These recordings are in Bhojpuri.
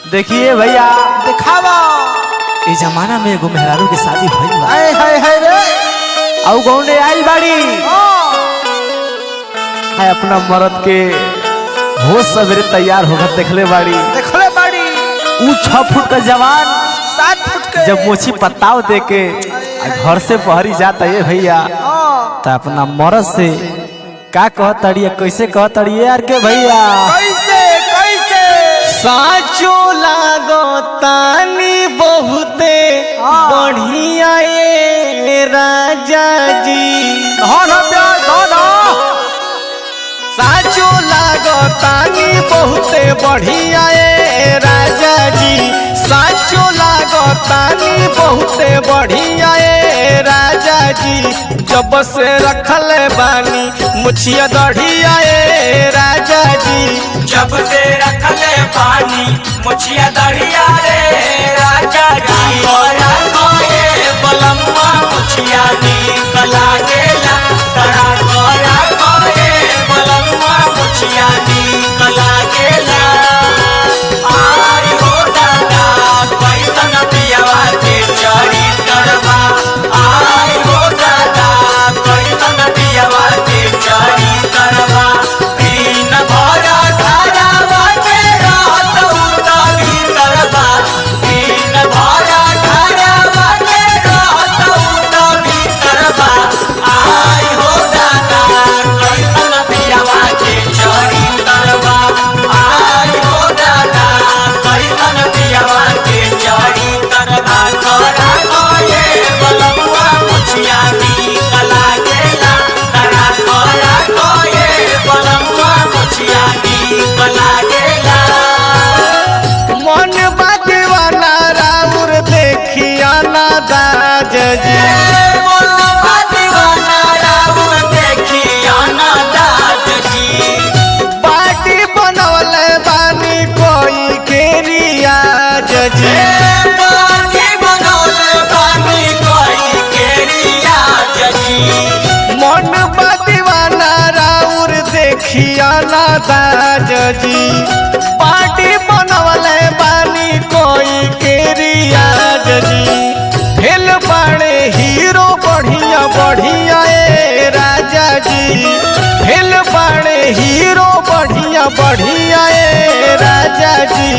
देखिए भैया दिखावा इस जमाना में एगो मेहरारू की शादी भइल बा। हाय हाय हाय रे और गौंडे आइल बाड़ी है अपना मर्द के हो सवेरे तैयार होकर देखले बाड़ी। देखले बाड़ी ऊ 6 फुट का जवान 7 फुट के जब मोची पत्ताव दे के घर से बहरी जाता है भैया तो अपना मर्द से का कहतड़ी कैसे कहतड़ी यार के भैया कैसे कैसे साचो लागो तानी बहुते बढ़िया ए राजा जी धन प्यार धन साचो लागो तानी बहुते बढ़िया ए राजा जी साचो लागो तानी बहुते बढ़िया ए राजा जी जब से रखल बानी मुछिया दढ़िया ए राजा जी जब से रखले पानी मुछिया दरिया रे राजा जी गोरा गोए बलम्मा मुछिया नीक लागेला तरा गोरा गोए बलम्मा मुछिया नीक लागेला आई हो दादा कैसन पियवा के चरी करवा आई हो दादा कैसन पियवा के चरी करवा दिन भरा घरवा के रात उतारी करवा दिन भरा घरवा के रात उतारी करवा आई हो दादा कैसन पियवा के चरी करवा आई हो दादा कैसन पियवा के चरी करवा करा कोए बलमुआ मुछिया नीक लागेला तरा करा कोए बलमुआ मुछिया नीक लागेला मन बादीवाना राउर देखिया ना दाज जी बोलवा दीवाना राउर देखिया ना दाद जी पार्टी बनवले बानी कोई के रियाज जी पानी बनौले पानी कोई केरिया जी मन बादीवाना राउर देखिया ना दाज जी पार्टी बनवले बानी कोई के रियाज जी फेल बाड़े हीरो बढ़िया बढ़िया ए राजा जी फेल बाड़े हीरो बढ़िया बढ़िया ए राजा जी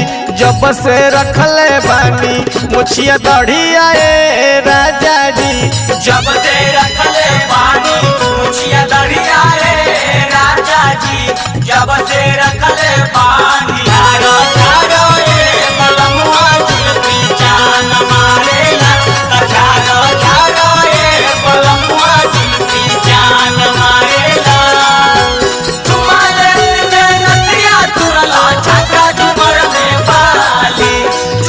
जब से रखले बानी मुछिया दढ़िया ए राजा जी जब से रखले पानी मुछिया दरिया रे राजा जी जब से रखले पानी झारो झारो ये बलमुआ जुल्फी जान मारेला झारो झारो ये बलमुआ जुल्फी जान मारेला तुम्हारे में नदिया तुरला छक्का झुमर में बाली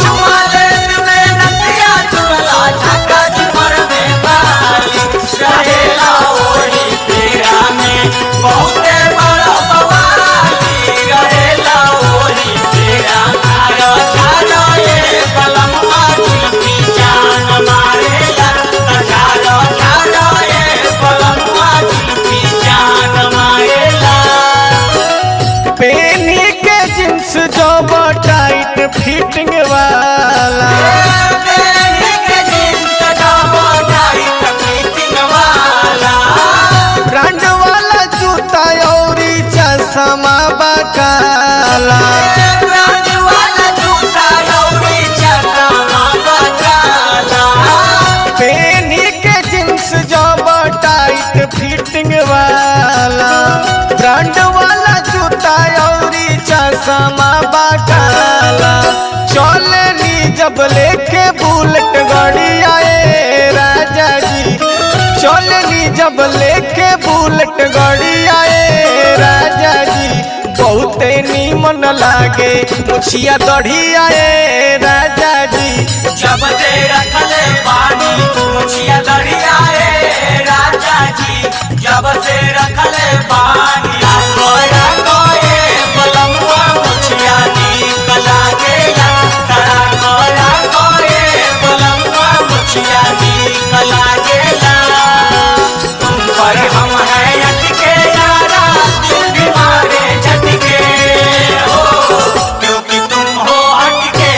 तुम्हारे में नदिया तुरला छक्का झुमर में बाली रहेला ओही तेरा में बहुते बड़ा बवाली रहेला ओही तेरा झारो झारो ये बलमुआ जुल्फी जान मारेला झारो झारो ये बलमुआ जुल्फी जान मारेला पेनी के जींस जो टाइट फिटिंग वाला ब्रांड वाला जूता औरी चश्मा बकाला पेनी के जींस जो टाइट फिटिंग वाला ब्रांड वाला जूता औरी चश्मा बकाला चले नी जब लेके बुलेट गाड़िया ए राजा जी चले नी जब लेके बुलेट गाड़िया ए राजा जी बहुते नीमन लागे मुछिया दढ़िया ए राजा जी जब से रखले पानी मुछिया दरिया रे राजा जी जब से रखले पानी गोरा गोए बलमुआ मुछिया नीक लागेला तरा गोरा गोए बलमुआ मुछिया नीक लागेला तुम पर हम है अटके यारा दिल भी मारे झटके हो क्योंकि तुम हो हटके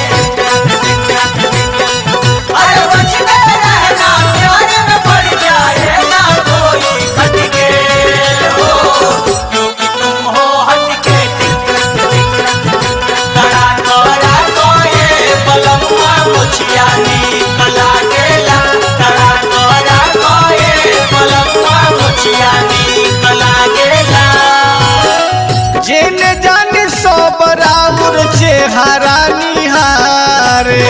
चेहरा निहारे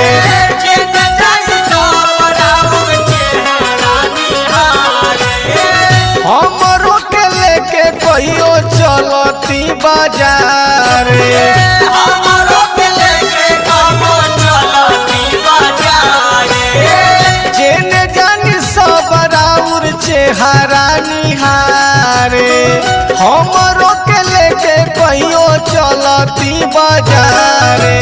हमरो के लेके कहियो चलती बाजारे जेने जानी सब राउर चेहरा निहारे हमरो के लेके कहियो चलती बाजारे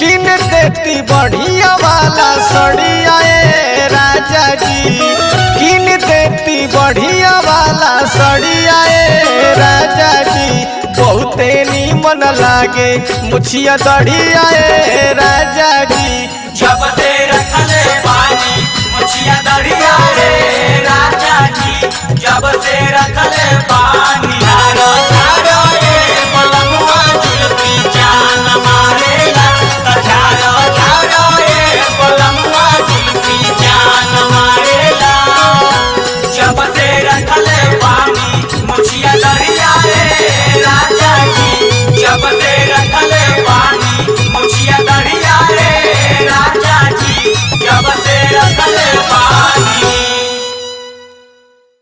किन देती बढ़िया वाला सड़िया ए राजा जी किन देती बढ़िया वाला सड़िया ए राजा जी बहुते नीमन लागे मुछिया दढ़िया ए राजा जी जब से रखले बानी मुछिया दरिया रे राजा जी जब से रखले बानी